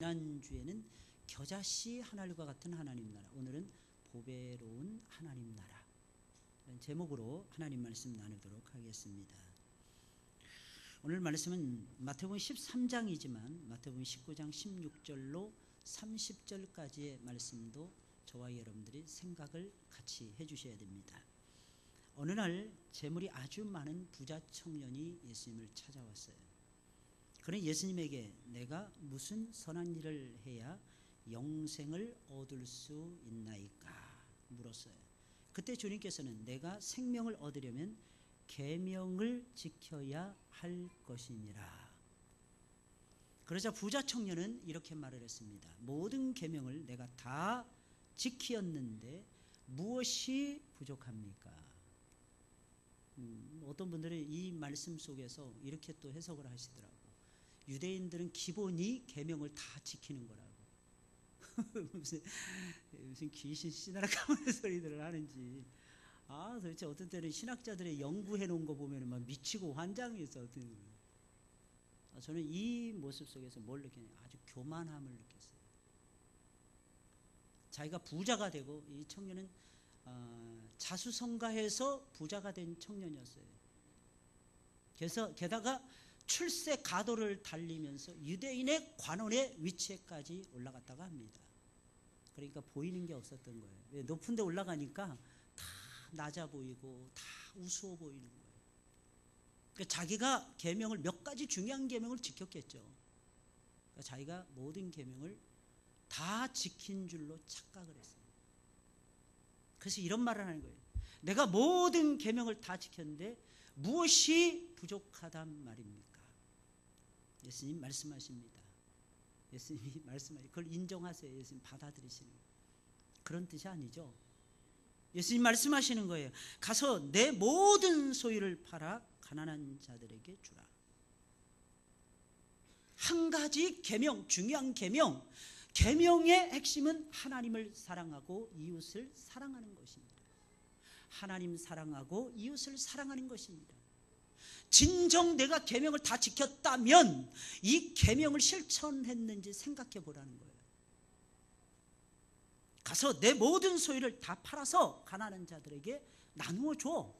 지난주에는 겨자씨 하늘과 같은 하나님 나라, 오늘은 보배로운 하나님 나라 이런 제목으로 하나님 말씀 나누도록 하겠습니다. 오늘 말씀은 마태복음 13장이지만 마태복음 19장 16절로 30절까지의 말씀도 저와 여러분들이 생각을 같이 해주셔야 됩니다. 어느 날 재물이 아주 많은 부자 청년이 예수님을 찾아왔어요. 그는 예수님에게 내가 무슨 선한 일을 해야 영생을 얻을 수 있나이까 물었어요. 그때 주님께서는 내가 생명을 얻으려면 계명을 지켜야 할 것이니라. 그러자 부자 청년은 이렇게 말을 했습니다. 모든 계명을 내가 다 지키었는데 무엇이 부족합니까? 어떤 분들은 이 말씀 속에서 이렇게 또 해석을 하시더라고요. 유대인들은 기본이 계명을 다 지키는 거라고. 무슨 귀신 씨나락하는 소리들을 하는지. 도대체 어떤 때는 신학자들의 연구해 놓은 거 보면 막 미치고 환장해서 저는 이 모습 속에서 뭘 느끼냐면 아주 교만함을 느꼈어요. 자기가 부자가 되고, 이 청년은 자수성가해서 부자가 된 청년이었어요. 그래서 게다가 출세 가도를 달리면서 유대인의 관원의 위치에까지 올라갔다가 합니다. 그러니까 보이는 게 없었던 거예요. 높은 데 올라가니까 다 낮아 보이고 다 우스워 보이는 거예요. 그러니까 자기가 계명을 몇 가지 중요한 계명을 지켰겠죠. 그러니까 자기가 모든 계명을 다 지킨 줄로 착각을 했어요. 그래서 이런 말을 하는 거예요. 내가 모든 계명을 다 지켰는데 무엇이 부족하단 말입니까? 예수님 말씀하십니다. 예수님이 말씀하시고 그걸 인정하세요. 예수님 받아들이시는 거예요. 그런 뜻이 아니죠. 예수님 말씀하시는 거예요. 가서 내 모든 소유를 팔아 가난한 자들에게 주라. 한 가지 계명, 중요한 계명, 계명의 핵심은 하나님을 사랑하고 이웃을 사랑하는 것입니다. 하나님 사랑하고 이웃을 사랑하는 것입니다. 진정 내가 계명을 다 지켰다면 이 계명을 실천했는지 생각해 보라는 거예요. 가서 내 모든 소유를 다 팔아서 가난한 자들에게 나누어 줘.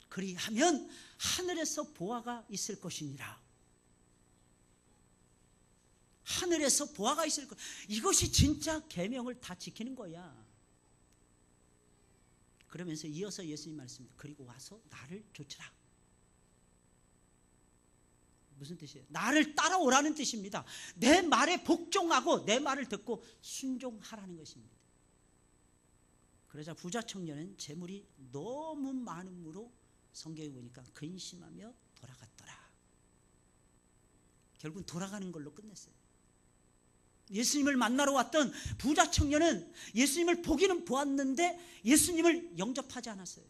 그리하면 하늘에서 보화가 있을 것이니라. 하늘에서 보화가 있을 것. 이것이 진짜 계명을 다 지키는 거야. 그러면서 이어서 예수님 말씀입니다. 그리고 와서 나를 좇으라. 무슨 뜻이에요? 나를 따라오라는 뜻입니다. 내 말에 복종하고 내 말을 듣고 순종하라는 것입니다. 그러자 부자 청년은 재물이 너무 많음으로 성경에 보니까 근심하며 돌아갔더라. 결국 돌아가는 걸로 끝냈어요. 예수님을 만나러 왔던 부자 청년은 예수님을 보기는 보았는데 예수님을 영접하지 않았어요.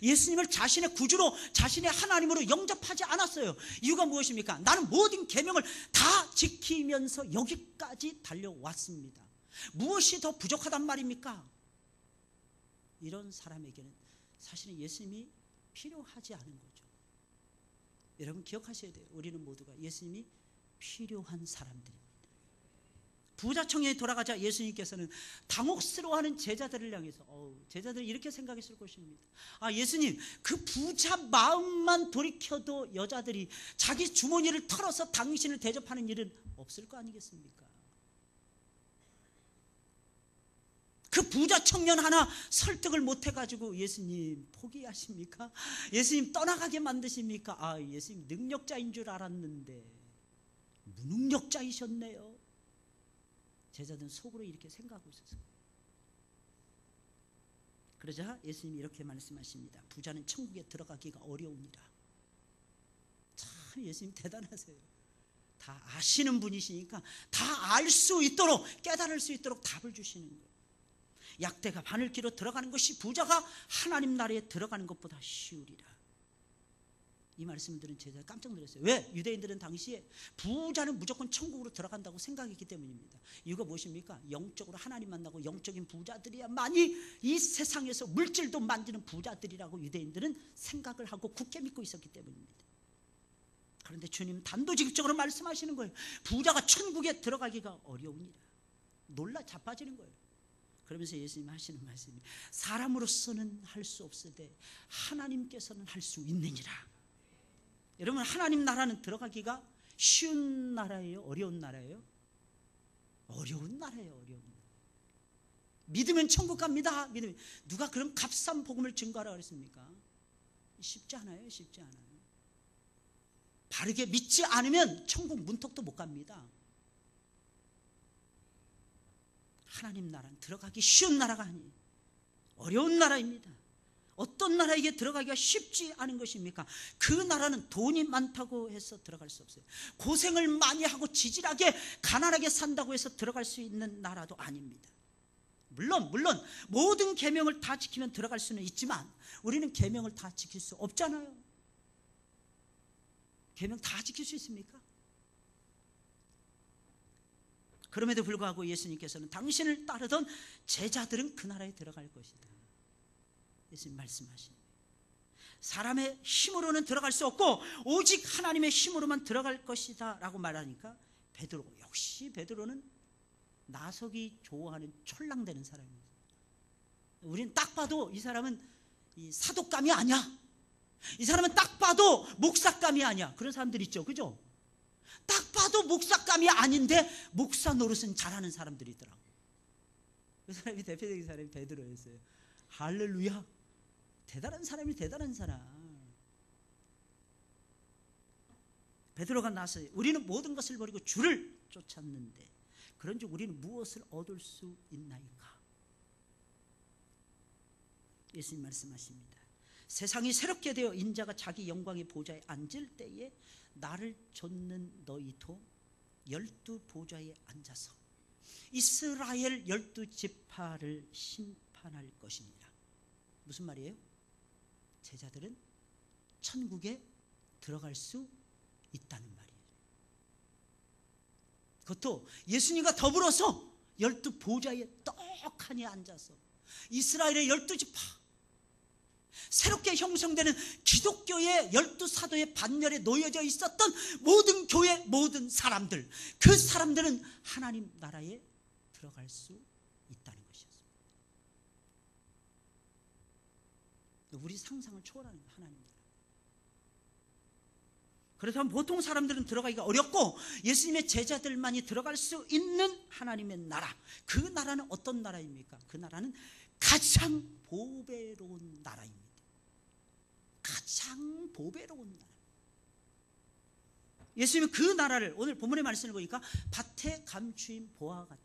예수님을 자신의 구주로, 자신의 하나님으로 영접하지 않았어요. 이유가 무엇입니까? 나는 모든 계명을 다 지키면서 여기까지 달려왔습니다. 무엇이 더 부족하단 말입니까? 이런 사람에게는 사실은 예수님이 필요하지 않은 거죠. 여러분 기억하셔야 돼요. 우리는 모두가 예수님이 필요한 사람들입니다. 부자 청년이 돌아가자 예수님께서는 당혹스러워하는 제자들을 향해서 제자들이 이렇게 생각했을 것입니다. 예수님, 그 부자 마음만 돌이켜도 여자들이 자기 주머니를 털어서 당신을 대접하는 일은 없을 거 아니겠습니까? 그 부자 청년 하나 설득을 못해가지고 예수님 포기하십니까? 예수님 떠나가게 만드십니까? 예수님 능력자인 줄 알았는데 무능력자이셨네요. 제자들은 속으로 이렇게 생각하고 있었어요. 그러자 예수님이 이렇게 말씀하십니다. 부자는 천국에 들어가기가 어려우니라. 참 예수님 대단하세요. 다 아시는 분이시니까 다 알 수 있도록, 깨달을 수 있도록 답을 주시는 거예요. 약대가 바늘기로 들어가는 것이 부자가 하나님 나라에 들어가는 것보다 쉬우리라. 이 말씀을 들은 제자가 깜짝 놀랐어요. 왜? 유대인들은 당시에 부자는 무조건 천국으로 들어간다고 생각했기 때문입니다. 이유가 무엇입니까? 영적으로 하나님 만나고 영적인 부자들이야만이 이 세상에서 물질도 만드는 부자들이라고 유대인들은 생각을 하고 굳게 믿고 있었기 때문입니다. 그런데 주님 단도직입적으로 말씀하시는 거예요. 부자가 천국에 들어가기가 어려우니라. 놀라 자빠지는 거예요. 그러면서 예수님 하시는 말씀이 사람으로서는 할 수 없으되 하나님께서는 할 수 있느니라. 여러분, 하나님 나라는 들어가기가 쉬운 나라예요? 어려운 나라예요? 어려운 나라예요. 어려운 나라. 믿으면 천국 갑니다. 믿으면. 누가 그런 값싼 복음을 증거하라 그랬습니까? 쉽지 않아요. 쉽지 않아요. 바르게 믿지 않으면 천국 문턱도 못 갑니다. 하나님 나라는 들어가기 쉬운 나라가 아니에요. 어려운 나라입니다. 어떤 나라에게 들어가기가 쉽지 않은 것입니까? 그 나라는 돈이 많다고 해서 들어갈 수 없어요. 고생을 많이 하고 지질하게 가난하게 산다고 해서 들어갈 수 있는 나라도 아닙니다. 물론 모든 계명을 다 지키면 들어갈 수는 있지만 우리는 계명을 다 지킬 수 없잖아요. 계명 다 지킬 수 있습니까? 그럼에도 불구하고 예수님께서는 당신을 따르던 제자들은 그 나라에 들어갈 것이다. 예수님 말씀하십니다. 사람의 힘으로는 들어갈 수 없고 오직 하나님의 힘으로만 들어갈 것이다 라고 말하니까 베드로는 나서기 좋아하는 촐랑대는 사람입니다. 우리는 딱 봐도 이 사람은 사독감이 아니야. 이 사람은 딱 봐도 목사감이 아니야. 그런 사람들 있죠. 그죠? 딱 봐도 목사감이 아닌데 목사 노릇은 잘하는 사람들이 있더라고. 그 사람이 대표적인 사람이 베드로였어요. 할렐루야. 대단한 사람이 대단한 사람. 베드로가 나서 우리는 모든 것을 버리고 주를 쫓았는데 그런즉 우리는 무엇을 얻을 수 있나이까? 예수님 말씀하십니다. 세상이 새롭게 되어 인자가 자기 영광의 보좌에 앉을 때에 나를 좇는 너희도 12 보좌에 앉아서 이스라엘 12지파를 심판할 것입니다. 무슨 말이에요? 제자들은 천국에 들어갈 수 있다는 말이에요. 그것도 예수님과 더불어서 12 보좌에 떡하니 앉아서 이스라엘의 12지파, 새롭게 형성되는 기독교의 12사도의 반열에 놓여져 있었던 모든 교회 모든 사람들, 그 사람들은 하나님 나라에 들어갈 수 있다는 것이었습니다. 우리 상상을 초월하는 하나님 나라. 그래서 보통 사람들은 들어가기가 어렵고 예수님의 제자들만이 들어갈 수 있는 하나님의 나라, 그 나라는 어떤 나라입니까? 그 나라는 가장 보배로운 나라입니다. 가장 보배로운 나라. 예수님은 그 나라를 오늘 본문의 말씀을 보니까 밭에 감추인 보화와 같다.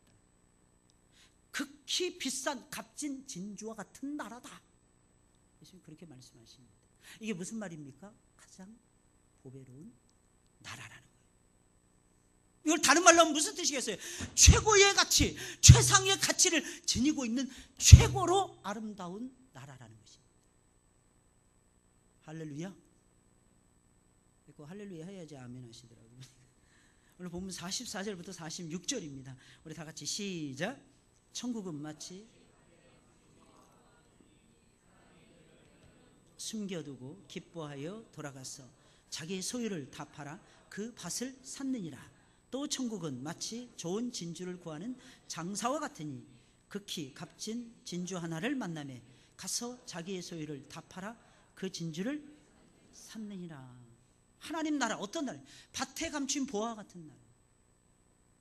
극히 비싼 값진 진주와 같은 나라다. 예수님 그렇게 말씀하십니다. 이게 무슨 말입니까? 가장 보배로운 나라라는 거예요. 이걸 다른 말로 하면 무슨 뜻이겠어요? 최고의 가치, 최상의 가치를 지니고 있는 최고로 아름다운 나라라는 것입니다. 할렐루야. 그 할렐루야 해야지 아멘 하시더라고요. 오늘 본문 44절부터 46절입니다. 우리 다 같이 시작. 천국은 마치 숨겨두고 기뻐하여 돌아가서 자기의 소유를 다 팔아 그 밭을 샀느니라. 또 천국은 마치 좋은 진주를 구하는 장사와 같으니 극히 값진 진주 하나를 만나매 가서 자기의 소유를 다 팔아 그 진주를 샀느니라. 하나님 나라 어떤 나라? 밭에 감춘 보화와 같은 나라.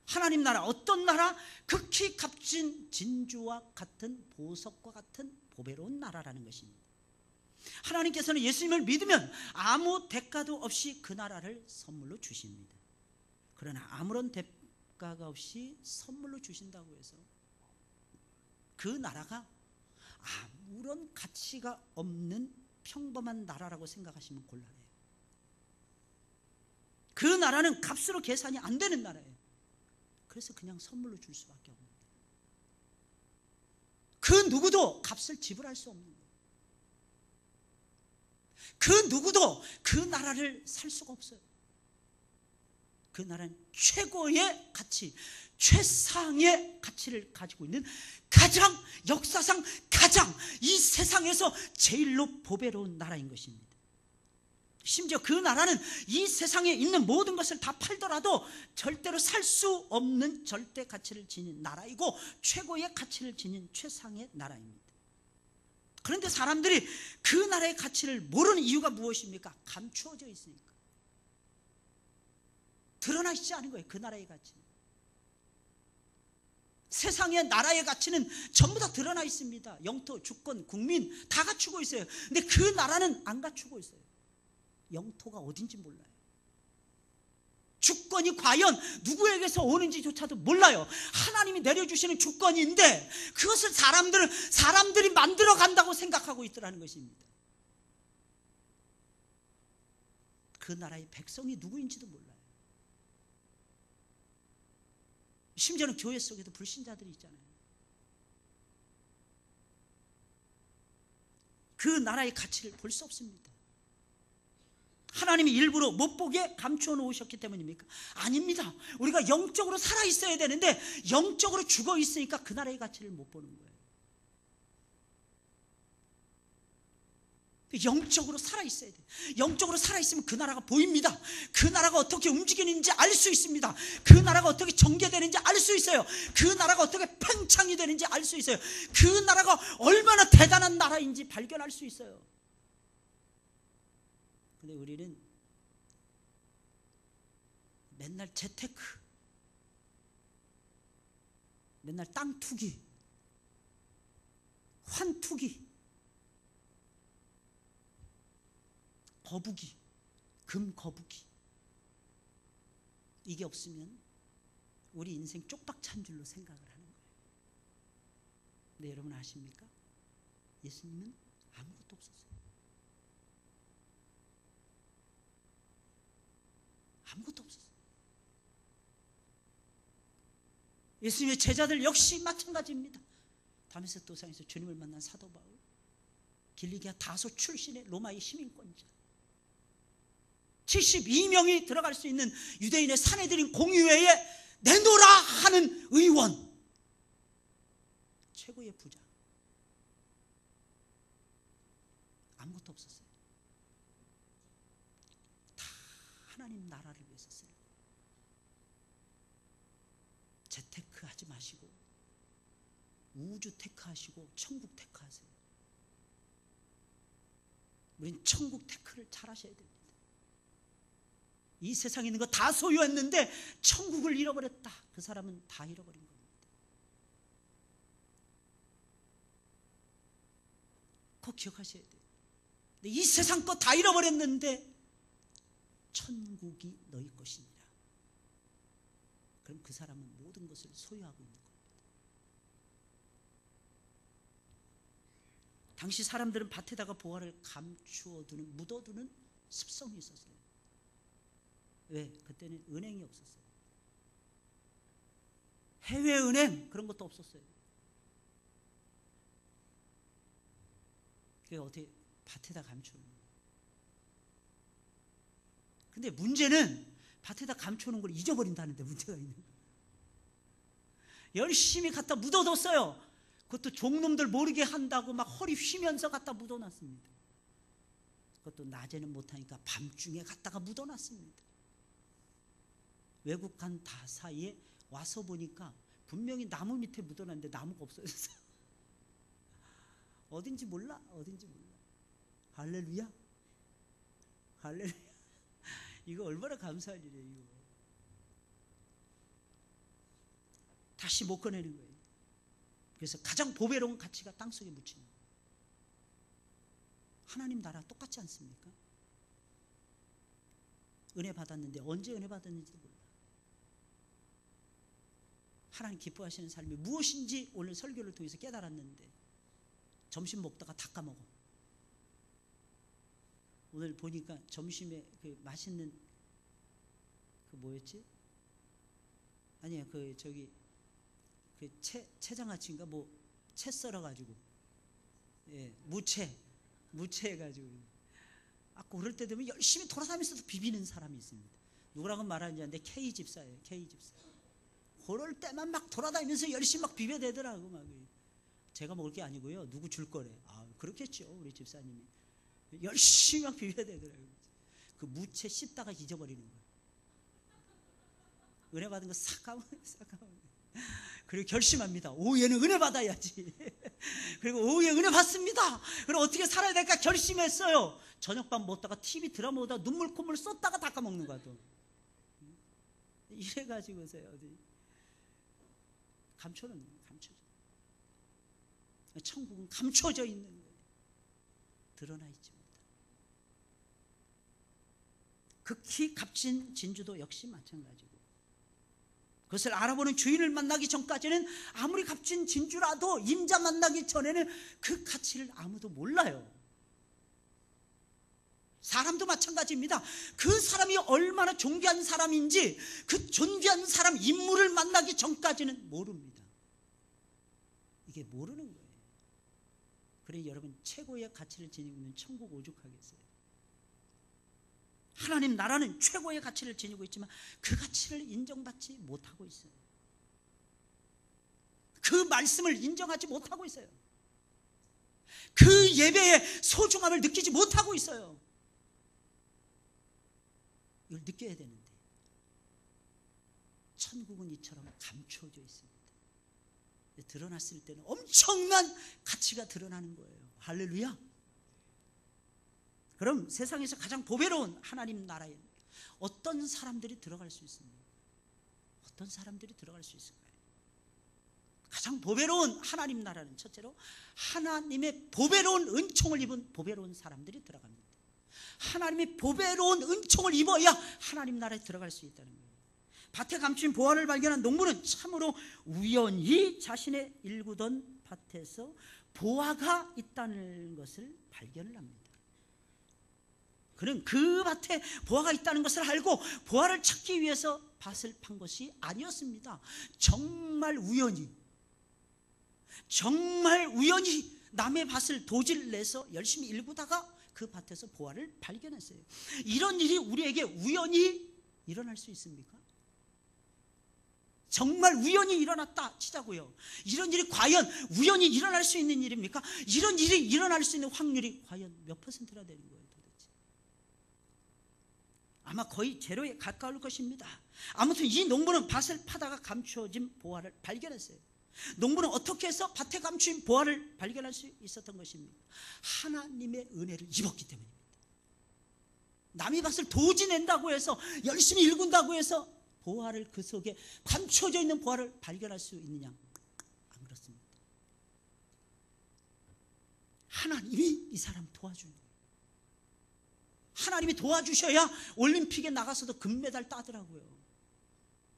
하나님 나라 어떤 나라? 극히 값진 진주와 같은 보석과 같은 보배로운 나라라는 것입니다. 하나님께서는 예수님을 믿으면 아무 대가도 없이 그 나라를 선물로 주십니다. 그러나 아무런 대가가 없이 선물로 주신다고 해서 그 나라가 아무런 가치가 없는 평범한 나라라고 생각하시면 곤란해요. 그 나라는 값으로 계산이 안 되는 나라예요. 그래서 그냥 선물로 줄 수밖에 없는 거예요. 그 누구도 값을 지불할 수 없는 거예요. 그 누구도 그 나라를 살 수가 없어요. 그 나라는 최고의 가치, 최상의 가치를 가지고 있는 가장 역사상 가장 이 세상에서 제일로 보배로운 나라인 것입니다. 심지어 그 나라는 이 세상에 있는 모든 것을 다 팔더라도 절대로 살 수 없는 절대 가치를 지닌 나라이고 최고의 가치를 지닌 최상의 나라입니다. 그런데 사람들이 그 나라의 가치를 모르는 이유가 무엇입니까? 감추어져 있으니까. 드러나 있지 않은 거예요. 그 나라의 가치. 세상의 나라의 가치는 전부 다 드러나 있습니다. 영토, 주권, 국민 다 갖추고 있어요. 근데 그 나라는 안 갖추고 있어요. 영토가 어딘지 몰라요. 주권이 과연 누구에게서 오는지조차도 몰라요. 하나님이 내려주시는 주권인데 그것을 사람들이 만들어 간다고 생각하고 있더라는 것입니다. 그 나라의 백성이 누구인지도 몰라요. 심지어는 교회 속에도 불신자들이 있잖아요. 그 나라의 가치를 볼 수 없습니다. 하나님이 일부러 못 보게 감추어 놓으셨기 때문입니까? 아닙니다. 우리가 영적으로 살아 있어야 되는데 영적으로 죽어 있으니까 그 나라의 가치를 못 보는 거예요. 영적으로 살아 있어야 돼요. 영적으로 살아 있으면 그 나라가 보입니다. 그 나라가 어떻게 움직이는지 알 수 있습니다. 그 나라가 어떻게 전개되는지 알 수 있어요. 그 나라가 어떻게 팽창이 되는지 알 수 있어요. 그 나라가 얼마나 대단한 나라인지 발견할 수 있어요. 근데 우리는 맨날 재테크, 맨날 땅 투기, 환 투기, 거북이, 금 거북이, 이게 없으면 우리 인생 쪽박 찬 줄로 생각을 하는 거예요. 근데 여러분 아십니까? 예수님은 아무것도 없었어요. 아무것도 없었어요. 예수님의 제자들 역시 마찬가지입니다. 다메섹 도상에서 주님을 만난 사도 바울, 길리기아 다소 출신의 로마의 시민권자, 72명이 들어갈 수 있는 유대인의 사내들인 공의회에 내놓으라 하는 의원, 최고의 부자, 아무것도 없었어요. 다 하나님 나라를 위해서 써요. 재테크 하지 마시고 우주 테크하시고 천국 테크하세요. 우린 천국 테크를 잘 하셔야 됩니다. 이 세상에 있는 거 다 소유했는데 천국을 잃어버렸다. 그 사람은 다 잃어버린 겁니다. 꼭 기억하셔야 돼요. 이 세상 거 다 잃어버렸는데 천국이 너희 것이니라. 그럼 그 사람은 모든 것을 소유하고 있는 겁니다. 당시 사람들은 밭에다가 보화를 감추어두는, 묻어두는 습성이 있었어요. 왜? 그때는 은행이 없었어요. 해외은행 그런 것도 없었어요. 그게 어떻게 밭에다 감추는 거예요. 근데 문제는 밭에다 감추는 걸 잊어버린다는데 문제가 있는 거예요. 열심히 갖다 묻어뒀어요. 그것도 종놈들 모르게 한다고 막 허리 휘면서 갖다 묻어놨습니다. 그것도 낮에는 못하니까 밤중에 갖다가 묻어놨습니다. 외국 간 다 사이에 와서 보니까 분명히 나무 밑에 묻어놨는데 나무가 없어졌어요. 어딘지 몰라. 어딘지 몰라. 할렐루야. 할렐루야. 이거 얼마나 감사한 일이에요. 이거. 다시 못 꺼내는 거예요. 그래서 가장 보배로운 가치가 땅속에 묻히는 거예요. 하나님 나라 똑같지 않습니까? 은혜 받았는데 언제 은혜 받았는지도 몰라. 하나님 기뻐하시는 삶이 무엇인지 오늘 설교를 통해서 깨달았는데 점심 먹다가 다 까먹어. 오늘 보니까 점심에 그 맛있는 그 뭐였지? 아니야, 그 저기 그 채장아찌인가 뭐 채 썰어가지고, 예, 무채 해가지고, 아까 그럴 때 되면 열심히 돌아다니면서도 비비는 사람이 있습니다. 누구라고 말하는지 아는데 K 집사예요. K 집사. 그럴 때만 막 돌아다니면서 열심히 막 비벼대더라고. 막 제가 먹을 게 아니고요. 누구 줄 거래. 아, 그렇겠죠. 우리 집사님이 열심히 막 비벼대더라고요. 그 무채 씹다가 잊어버리는 거예요. 은혜 받은 거 싹 까먹어요. 그리고 결심합니다. 오후에는 은혜 받아야지. 그리고 오후에 은혜 받습니다. 그럼 어떻게 살아야 될까 결심했어요. 저녁밥 먹다가 TV 드라마 보다가 눈물 콧물 쏟다가 다 까먹는 거야. 또 이래가지고서요. 어디 감춰져. 천국은 감춰져 있는 거예요. 드러나 있지 못하고. 극히 값진 진주도 역시 마찬가지고, 그것을 알아보는 주인을 만나기 전까지는 아무리 값진 진주라도 임자 만나기 전에는 그 가치를 아무도 몰라요. 사람도 마찬가지입니다. 그 사람이 얼마나 존귀한 사람인지 그 존귀한 사람 인물을 만나기 전까지는 모릅니다. 이게 모르는 거예요. 그러니 여러분, 최고의 가치를 지니고 있는 천국 오죽하겠어요. 하나님 나라는 최고의 가치를 지니고 있지만 그 가치를 인정받지 못하고 있어요. 그 말씀을 인정하지 못하고 있어요. 그 예배의 소중함을 느끼지 못하고 있어요. 이걸 느껴야 되는데 천국은 이처럼 감춰져 있습니다. 드러났을 때는 엄청난 가치가 드러나는 거예요. 할렐루야. 그럼 세상에서 가장 보배로운 하나님 나라에 어떤 사람들이 들어갈 수 있습니까? 어떤 사람들이 들어갈 수 있을까요? 가장 보배로운 하나님 나라는 첫째로 하나님의 보배로운 은총을 입은 보배로운 사람들이 들어갑니다. 하나님의 보배로운 은총을 입어야 하나님 나라에 들어갈 수 있다는 거예요. 밭에 감춘 보화를 발견한 농부는 참으로 우연히 자신의 일구던 밭에서 보화가 있다는 것을 발견을 합니다. 그는 그 밭에 보화가 있다는 것을 알고 보화를 찾기 위해서 밭을 판 것이 아니었습니다. 정말 우연히 남의 밭을 도지를 내서 열심히 일구다가 그 밭에서 보화를 발견했어요. 이런 일이 우리에게 우연히 일어날 수 있습니까? 정말 우연히 일어났다 치자고요. 이런 일이 과연 우연히 일어날 수 있는 일입니까? 이런 일이 일어날 수 있는 확률이 과연 몇 퍼센트나 되는 거예요? 도대체 아마 거의 제로에 가까울 것입니다. 아무튼 이 농부는 밭을 파다가 감추어진 보화를 발견했어요. 농부는 어떻게 해서 밭에 감춘 보화를 발견할 수 있었던 것입니까? 하나님의 은혜를 입었기 때문입니다. 남의 밭을 도지 낸다고 해서 열심히 일군다고 해서 보화를, 그 속에 감춰져 있는 보화를 발견할 수 있느냐? 안 그렇습니다. 하나님이 이 사람 도와주는 거예요. 하나님이 도와주셔야 올림픽에 나가서도 금메달 따더라고요.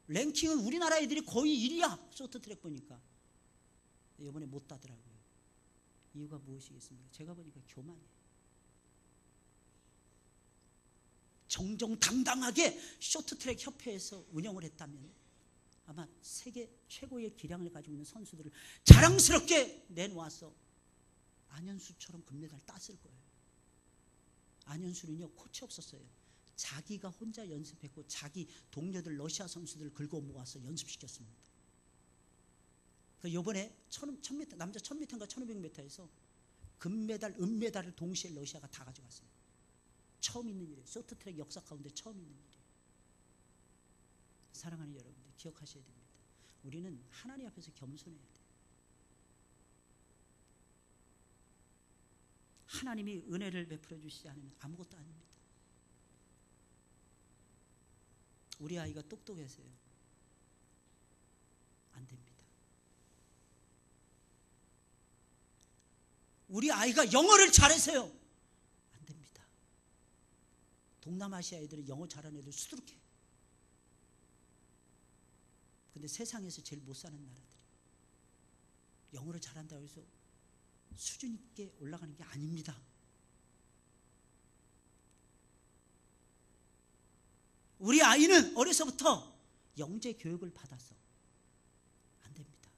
랭킹은 우리나라 애들이 거의 1위야. 쇼트트랙 보니까. 이번에 못 따더라고요. 이유가 무엇이겠습니까? 제가 보니까 교만이에요. 정정당당하게 쇼트트랙 협회에서 운영을 했다면 아마 세계 최고의 기량을 가지고 있는 선수들을 자랑스럽게 내놓아서 안현수처럼 금메달 땄을 거예요. 안현수는요, 코치 없었어요. 자기가 혼자 연습했고 자기 동료들, 러시아 선수들을 긁어 모아서 연습시켰습니다. 이번에 1000m, 남자 1000m인가 1500m에서 금메달, 은메달을 동시에 러시아가 다 가져갔어요. 처음 있는 일이에요. 쇼트트랙 역사 가운데 처음 있는 일이에요. 사랑하는 여러분들, 기억하셔야 됩니다. 우리는 하나님 앞에서 겸손해야 돼요. 하나님이 은혜를 베풀어 주시지 않으면 아무것도 아닙니다. 우리 아이가 똑똑해서요, 안 됩니다. 우리 아이가 영어를 잘해서요, 안 됩니다. 동남아시아 애들은 영어 잘하는 애들 수두룩해. 근데 세상에서 제일 못 사는 나라들이 영어를 잘한다고 해서 수준 있게 올라가는 게 아닙니다. 우리 아이는 어려서부터 영재 교육을 받아서 안 됩니다.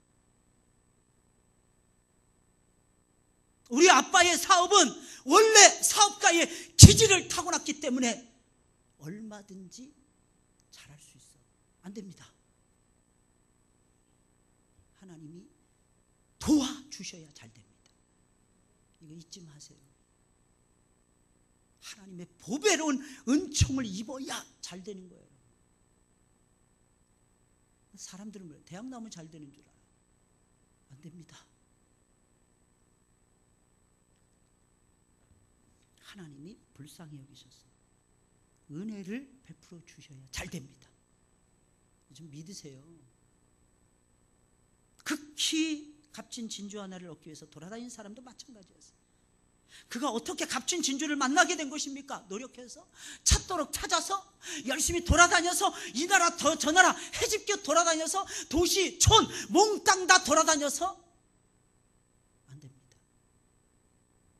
우리 아빠의 사업은 원래 사업가의 기질을 타고났기 때문에 얼마든지 잘할 수 있어. 안 됩니다. 하나님이 도와주셔야 잘 됩니다. 이거 잊지 마세요. 하나님의 보배로운 은총을 입어야 잘 되는 거예요. 사람들은 왜 대학 나오면 잘 되는 줄 알아요? 안 됩니다. 하나님이 불쌍히 여기셔서 은혜를 베풀어 주셔야 잘 됩니다. 좀 믿으세요. 극히 값진 진주 하나를 얻기 위해서 돌아다니는 사람도 마찬가지였어요. 그가 어떻게 값진 진주를 만나게 된 것입니까? 노력해서 찾도록 찾아서 열심히 돌아다녀서 이 나라 저 나라 헤집게 돌아다녀서 도시 촌 몽땅 다 돌아다녀서 안 됩니다.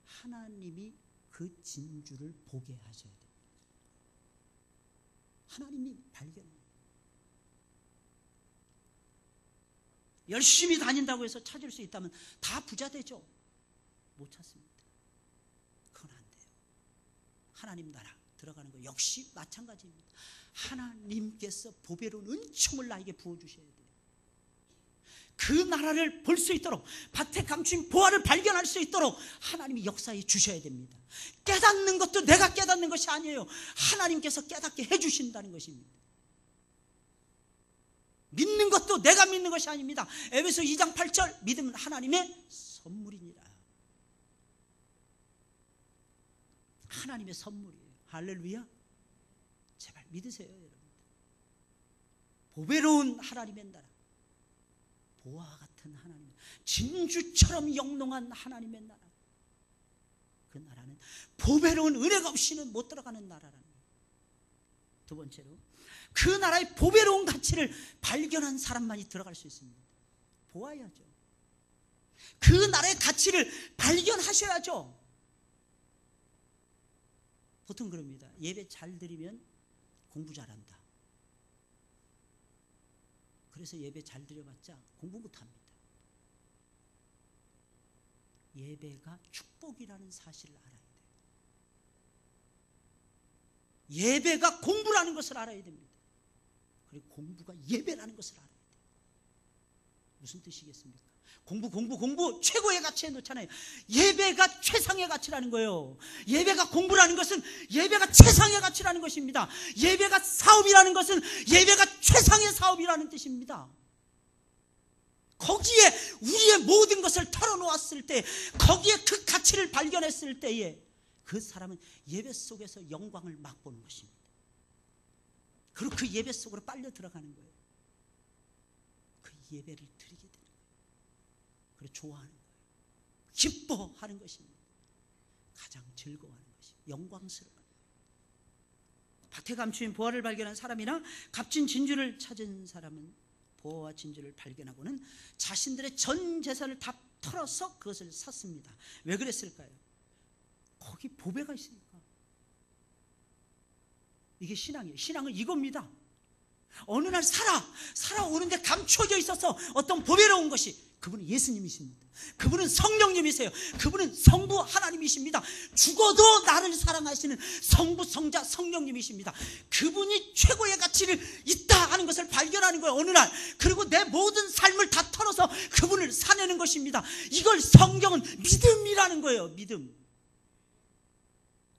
하나님이 그 진주를 보게 하셔야 됩니다. 하나님이 발견합니다. 열심히 다닌다고 해서 찾을 수 있다면 다 부자 되죠? 못 찾습니다. 그건 안 돼요. 하나님 나라 들어가는 거 역시 마찬가지입니다. 하나님께서 보배로운 은총을 나에게 부어주셔야 돼요. 그 나라를 볼 수 있도록, 밭에 감춘 보화를 발견할 수 있도록 하나님이 역사해 주셔야 됩니다. 깨닫는 것도 내가 깨닫는 것이 아니에요. 하나님께서 깨닫게 해주신다는 것입니다. 믿는 것도 내가 믿는 것이 아닙니다. 에베소 2장 8절 믿음은 하나님의 선물이니라. 하나님의 선물이에요. 할렐루야. 제발 믿으세요, 여러분. 보배로운 하나님의 나라, 보화 같은 하나님, 진주처럼 영롱한 하나님의 나라, 그 나라는 보배로운 은혜가 없이는 못 들어가는 나라라는 거예요. 두 번째로 그 나라의 보배로운 가치를 발견한 사람만이 들어갈 수 있습니다. 보아야죠. 그 나라의 가치를 발견하셔야죠. 보통 그럽니다. 예배 잘 드리면 공부 잘한다. 그래서 예배 잘 드려봤자 공부 못합니다. 예배가 축복이라는 사실을 알아야 돼요. 예배가 공부라는 것을 알아야 됩니다. 그리고 공부가 예배라는 것을 알아야 돼요. 무슨 뜻이겠습니까? 공부 최고의 가치에 놓잖아요. 예배가 최상의 가치라는 거예요. 예배가 공부라는 것은 예배가 최상의 가치라는 것입니다. 예배가 사업이라는 것은 예배가 최상의 사업이라는 뜻입니다. 거기에 우리의 모든 것을 털어놓았을 때, 거기에 그 가치를 발견했을 때에 그 사람은 예배 속에서 영광을 맛보는 것입니다. 그리고 그 예배 속으로 빨려 들어가는 거예요. 그 예배를 드리게 되는 거예요. 그리고 좋아하는 거예요. 기뻐하는 것입니다. 가장 즐거워하는 것입니다. 영광스러운 거예요. 밭에 감추인 보화를 발견한 사람이나 값진 진주를 찾은 사람은 보화와 진주를 발견하고는 자신들의 전 재산을 다 털어서 그것을 샀습니다. 왜 그랬을까요? 거기 보배가 있으니까. 이게 신앙이에요. 신앙은 이겁니다. 어느 날 살아오는데 감춰져 있어서 어떤 보배로운 것이, 그분은 예수님이십니다. 그분은 성령님이세요. 그분은 성부 하나님이십니다. 죽어도 나를 사랑하시는 성부 성자 성령님이십니다. 그분이 최고의 가치를 있다 하는 것을 발견하는 거예요, 어느 날. 그리고 내 모든 삶을 다 털어서 그분을 사내는 것입니다. 이걸 성경은 믿음이라는 거예요. 믿음.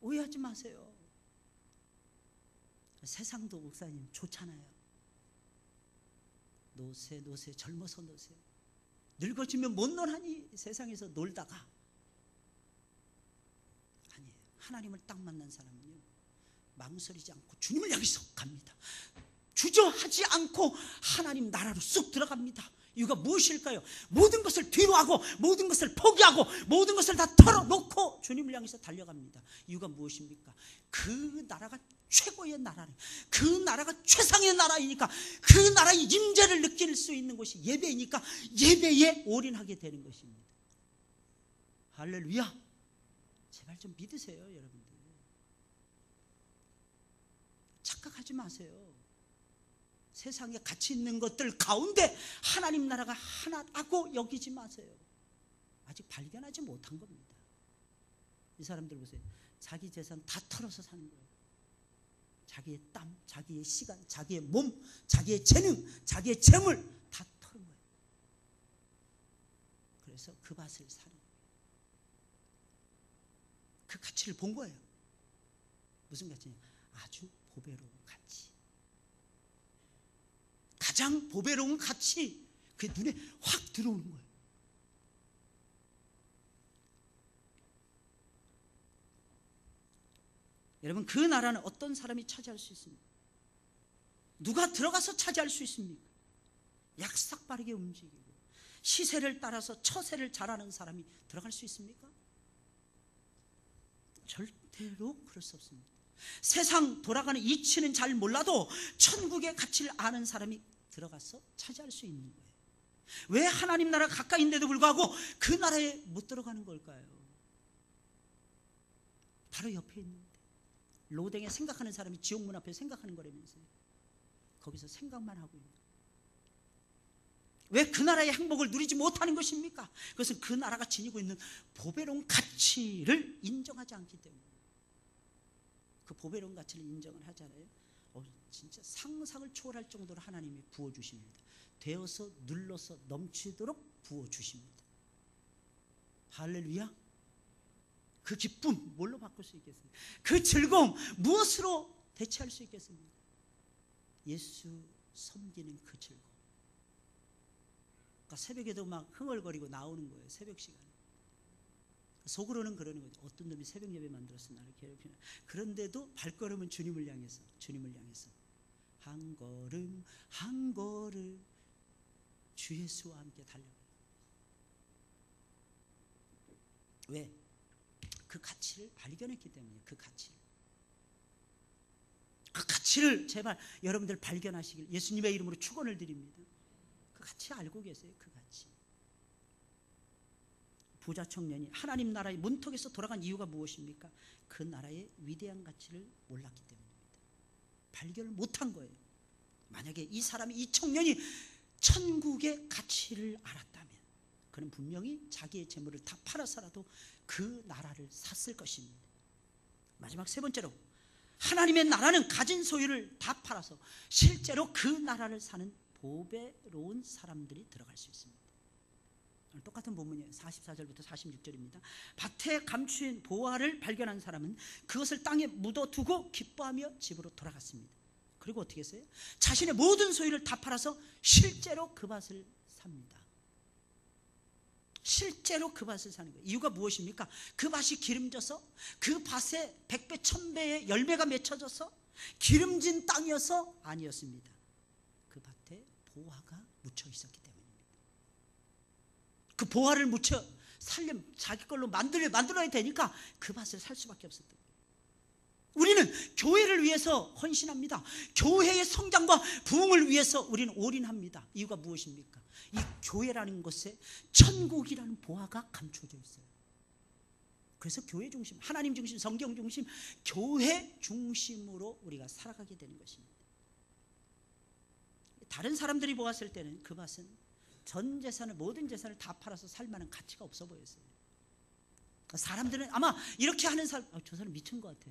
오해하지 마세요. 세상도 목사님 좋잖아요. 노세 젊어서 노세. 늙어지면 못 놀하니 세상에서 놀다가. 아니에요. 하나님을 딱 만난 사람은요, 망설이지 않고 주님을 향해서 갑니다. 주저하지 않고 하나님 나라로 쑥 들어갑니다. 이유가 무엇일까요? 모든 것을 뒤로하고 모든 것을 포기하고 모든 것을 다 털어놓고 주님을 향해서 달려갑니다. 이유가 무엇입니까? 그 나라가 최고의 나라니, 그 나라가 최상의 나라이니까, 그 나라의 임재를 느낄 수 있는 곳이 예배이니까 예배에 올인하게 되는 것입니다. 할렐루야. 제발 좀 믿으세요, 여러분들. 착각하지 마세요. 세상에 가치 있는 것들 가운데 하나님 나라가 하나라고 여기지 마세요. 아직 발견하지 못한 겁니다. 이 사람들 보세요. 자기 재산 다 털어서 사는 거예요. 자기의 땀, 자기의 시간, 자기의 몸, 자기의 재능, 자기의 재물 다 털은 거예요. 그래서 그 밭을 사는 거예요. 그 가치를 본 거예요. 무슨 가치냐? 아주 보배로운 가치. 가장 보배로운 가치. 그게 눈에 확 들어오는 거예요. 여러분, 그 나라는 어떤 사람이 차지할 수 있습니까? 누가 들어가서 차지할 수 있습니까? 약삭빠르게 움직이고 시세를 따라서 처세를 잘하는 사람이 들어갈 수 있습니까? 절대로 그럴 수 없습니다. 세상 돌아가는 이치는 잘 몰라도 천국의 가치를 아는 사람이 들어가서 차지할 수 있는 거예요. 왜 하나님 나라 가까이인데도 불구하고 그 나라에 못 들어가는 걸까요? 바로 옆에 있는데 로댕에 생각하는 사람이 지옥문 앞에 생각하는 거라면서요. 거기서 생각만 하고 있는. 왜 그 나라의 행복을 누리지 못하는 것입니까? 그것은 그 나라가 지니고 있는 보배로운 가치를 인정하지 않기 때문에. 그 보배로운 가치를 인정을 하잖아요. 진짜 상상을 초월할 정도로 하나님이 부어주십니다. 되어서 눌러서 넘치도록 부어주십니다. 할렐루야. 그 기쁨 뭘로 바꿀 수 있겠어요? 그 즐거움 무엇으로 대체할 수 있겠습니까? 예수 섬기는 그 즐거움. 그러니까 새벽에도 막 흥얼거리고 나오는 거예요. 새벽 시간에. 속으로는 그러는 거죠. 어떤 놈이 새벽 예배 만들어서 나를 괴롭히나. 그런데도 발걸음은 주님을 향해서, 주님을 향해서 한 걸음 한 걸음 주 예수와 함께 달려가요. 왜? 그 가치를 발견했기 때문이에요. 그 가치를 제발 여러분들 발견하시길 예수님의 이름으로 축원을 드립니다. 그 가치 알고 계세요? 그 가치. 부자 청년이 하나님 나라의 문턱에서 돌아간 이유가 무엇입니까? 그 나라의 위대한 가치를 몰랐기 때문입니다. 발견을 못한 거예요. 만약에 이 사람이, 이 청년이 천국의 가치를 알았다면 그는 분명히 자기의 재물을 다 팔아서라도 그 나라를 샀을 것입니다. 마지막 세 번째로, 하나님의 나라는 가진 소유를 다 팔아서 실제로 그 나라를 사는 보배로운 사람들이 들어갈 수 있습니다. 똑같은 본문이에요. 44절부터 46절입니다. 밭에 감추인 보화를 발견한 사람은 그것을 땅에 묻어두고 기뻐하며 집으로 돌아갔습니다. 그리고 어떻게 했어요? 자신의 모든 소유를 다 팔아서 실제로 그 밭을 삽니다. 실제로 그 밭을 사는 거예요. 이유가 무엇입니까? 그 밭이 기름져서, 그 밭에 100배 1000배의 열매가 맺혀져서 기름진 땅이어서 아니었습니다. 그 밭에 보화가 묻혀 있었기 때문입니다. 그 보화를 묻혀 살려면 자기 걸로 만들어야 되니까 그 밭을 살 수밖에 없었던 거예요. 우리는 교회를 위해서 헌신합니다. 교회의 성장과 부흥을 위해서 우리는 올인합니다. 이유가 무엇입니까? 이 교회라는 곳에 천국이라는 보화가 감춰져 있어요. 그래서 교회 중심, 하나님 중심, 성경 중심, 교회 중심으로 우리가 살아가게 되는 것입니다. 다른 사람들이 보았을 때는 그 밭은 전 재산을, 모든 재산을 다 팔아서 살 만한 가치가 없어 보였어요. 사람들은 아마 이렇게 하는 사람, 저 사람 미친 것 같아.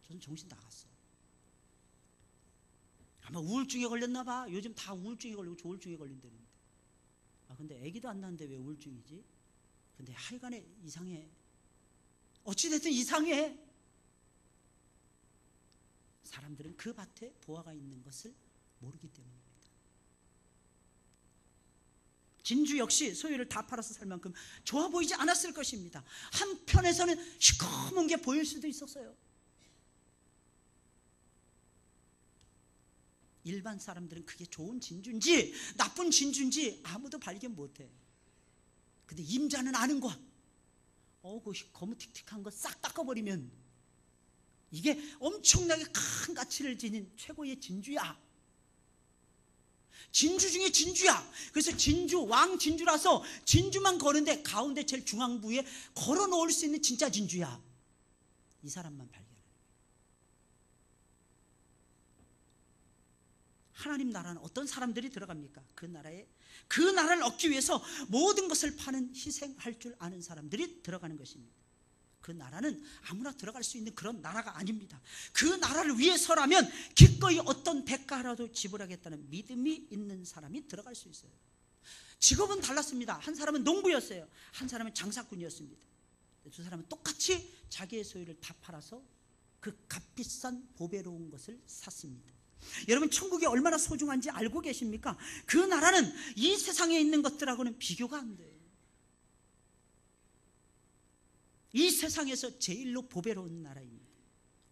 저는 정신 나갔어. 아마 우울증에 걸렸나 봐. 요즘 다 우울증에 걸리고 조울증에 걸린다는데. 근데 아기도 안 낳는데 왜 우울증이지? 근데 하여간에 이상해. 어찌됐든 이상해. 사람들은 그 밭에 보화가 있는 것을 모르기 때문입니다. 진주 역시 소유를 다 팔아서 살 만큼 좋아 보이지 않았을 것입니다. 한편에서는 시커먼 게 보일 수도 있었어요. 일반 사람들은 그게 좋은 진주인지 나쁜 진주인지 아무도 발견 못해. 근데 임자는 아는 거야. 그 거무틱틱한 거 싹 닦아버리면 이게 엄청나게 큰 가치를 지닌 최고의 진주야. 진주 중에 진주야. 그래서 진주, 왕 진주라서 진주만 거는데 가운데 제일 중앙부에 걸어 놓을 수 있는 진짜 진주야. 이 사람만 발견해. 하나님 나라는 어떤 사람들이 들어갑니까? 그 나라에, 그 나라를 얻기 위해서 모든 것을 파는, 희생할 줄 아는 사람들이 들어가는 것입니다. 그 나라는 아무나 들어갈 수 있는 그런 나라가 아닙니다. 그 나라를 위해서라면 기꺼이 어떤 대가라도 지불하겠다는 믿음이 있는 사람이 들어갈 수 있어요. 직업은 달랐습니다. 한 사람은 농부였어요. 한 사람은 장사꾼이었습니다. 두 사람은 똑같이 자기의 소유를 다 팔아서 그 값비싼 보배로운 것을 샀습니다. 여러분, 천국이 얼마나 소중한지 알고 계십니까? 그 나라는 이 세상에 있는 것들하고는 비교가 안 돼요. 이 세상에서 제일로 보배로운 나라입니다.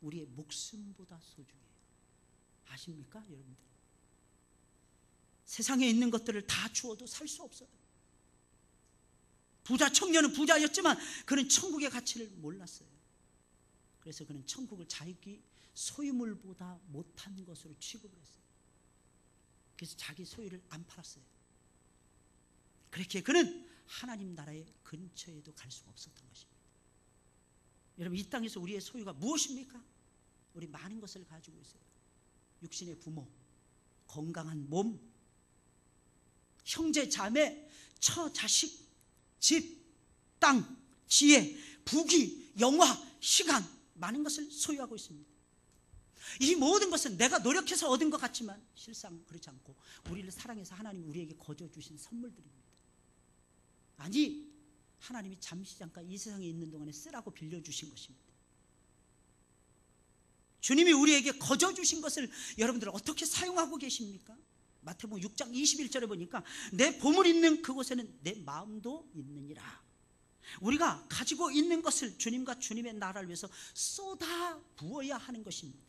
우리의 목숨보다 소중해요. 아십니까, 여러분들? 세상에 있는 것들을 다 주어도 살 수 없어요. 부자 청년은 부자였지만 그는 천국의 가치를 몰랐어요. 그래서 그는 천국을 자기 소유물보다 못한 것으로 취급을 했어요. 그래서 자기 소유를 안 팔았어요. 그렇게 그는 하나님 나라의 근처에도 갈 수가 없었던 것입니다. 여러분, 이 땅에서 우리의 소유가 무엇입니까? 우리 많은 것을 가지고 있어요. 육신의 부모, 건강한 몸, 형제, 자매, 처, 자식, 집, 땅, 지혜, 부귀, 영화, 시간, 많은 것을 소유하고 있습니다. 이 모든 것은 내가 노력해서 얻은 것 같지만 실상 그렇지 않고 우리를 사랑해서 하나님이 우리에게 거저 주신 선물들입니다. 아니, 하나님이 잠시 잠깐 이 세상에 있는 동안에 쓰라고 빌려주신 것입니다. 주님이 우리에게 거저 주신 것을 여러분들 어떻게 사용하고 계십니까? 마태복음 6장 21절에 보니까 내 보물 있는 그곳에는 내 마음도 있느니라. 우리가 가지고 있는 것을 주님과 주님의 나라를 위해서 쏟아 부어야 하는 것입니다.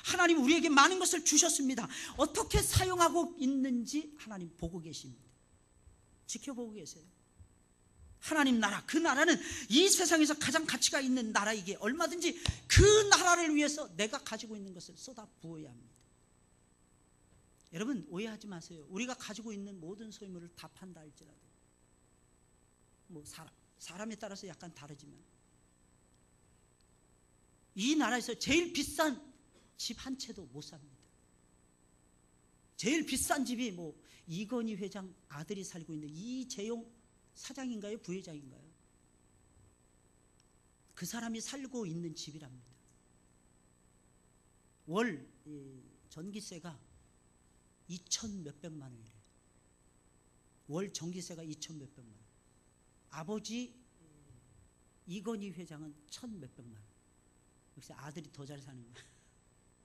하나님 우리에게 많은 것을 주셨습니다. 어떻게 사용하고 있는지 하나님 보고 계십니다. 지켜보고 계세요. 하나님 나라, 그 나라는 이 세상에서 가장 가치가 있는 나라이기에 얼마든지 그 나라를 위해서 내가 가지고 있는 것을 쏟아 부어야 합니다. 여러분, 오해하지 마세요. 우리가 가지고 있는 모든 소유물을 다 판다 할지라도 사람에 따라서 약간 다르지만 이 나라에서 제일 비싼 집 한 채도 못 삽니다. 제일 비싼 집이 이건희 회장 아들이 살고 있는 이재용 사장인가요? 부회장인가요? 그 사람이 살고 있는 집이랍니다. 월 전기세가 2천 몇백만 원이래요. 월 전기세가 2천 몇백만 원. 아버지 이건희 회장은 1천 몇백만 원. 역시 아들이 더 잘 사는 거예요.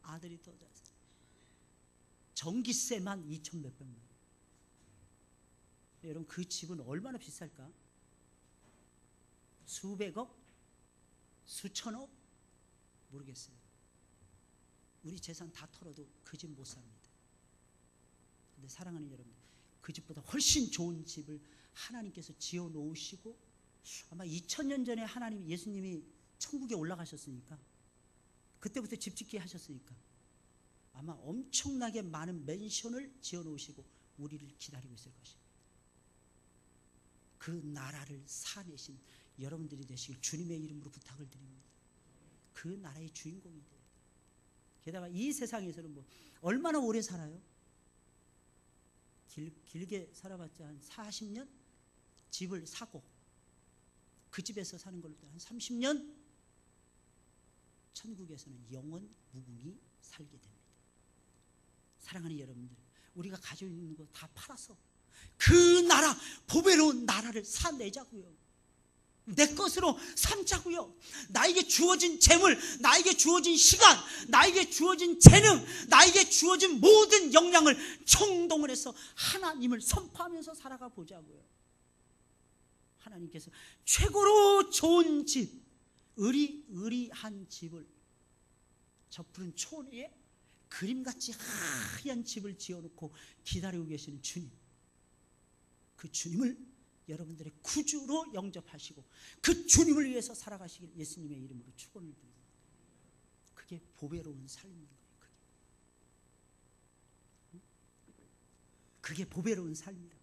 아들이 더 잘 사는 거예요. 전기세만 2천 몇백만 원. 여러분, 그 집은 얼마나 비쌀까? 수백억? 수천억? 모르겠어요. 우리 재산 다 털어도 그 집 못 삽니다. 근데 사랑하는 여러분, 그 집보다 훨씬 좋은 집을 하나님께서 지어 놓으시고, 아마 2000년 전에 하나님 예수님이 천국에 올라가셨으니까, 그때부터 집 짓기 하셨으니까 아마 엄청나게 많은 맨션을 지어 놓으시고 우리를 기다리고 있을 것입니다. 그 나라를 사내신 여러분들이 되시길 주님의 이름으로 부탁을 드립니다. 그 나라의 주인공이 돼요. 게다가 이 세상에서는 얼마나 오래 살아요? 길게 살아봤자 한 40년? 집을 사고 그 집에서 사는 걸로 한 30년? 천국에서는 영원 무궁히 살게 됩니다. 사랑하는 여러분들, 우리가 가지고 있는 거 다 팔아서 그 나라, 보배로운 나라를 사내자고요. 내 것으로 삼자고요. 나에게 주어진 재물, 나에게 주어진 시간, 나에게 주어진 재능, 나에게 주어진 모든 역량을 총동을 해서 하나님을 선포하면서 살아가 보자고요. 하나님께서 최고로 좋은 집, 의리한 집을, 저 푸른 초원 위에 그림같이 하얀 집을 지어놓고 기다리고 계시는 주님, 그 주님을 여러분들의 구주로 영접하시고 그 주님을 위해서 살아가시길 예수님의 이름으로 축원을 드립니다. 그게 보배로운 삶인 거예요. 그게 보배로운 삶이라.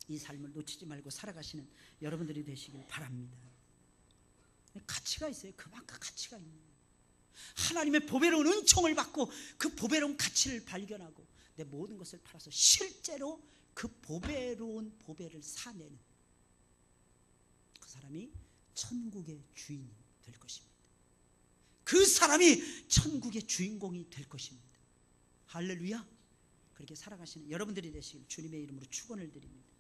이 삶을 놓치지 말고 살아가시는 여러분들이 되시길 바랍니다. 가치가 있어요. 그만큼 가치가 있는 거예요. 하나님의 보배로운 은총을 받고 그 보배로운 가치를 발견하고 내 모든 것을 팔아서 실제로 그 보배로운 보배를 사내는 그 사람이 천국의 주인이 될 것입니다. 그 사람이 천국의 주인공이 될 것입니다. 할렐루야. 그렇게 살아가시는 여러분들이 되시길 주님의 이름으로 축원을 드립니다.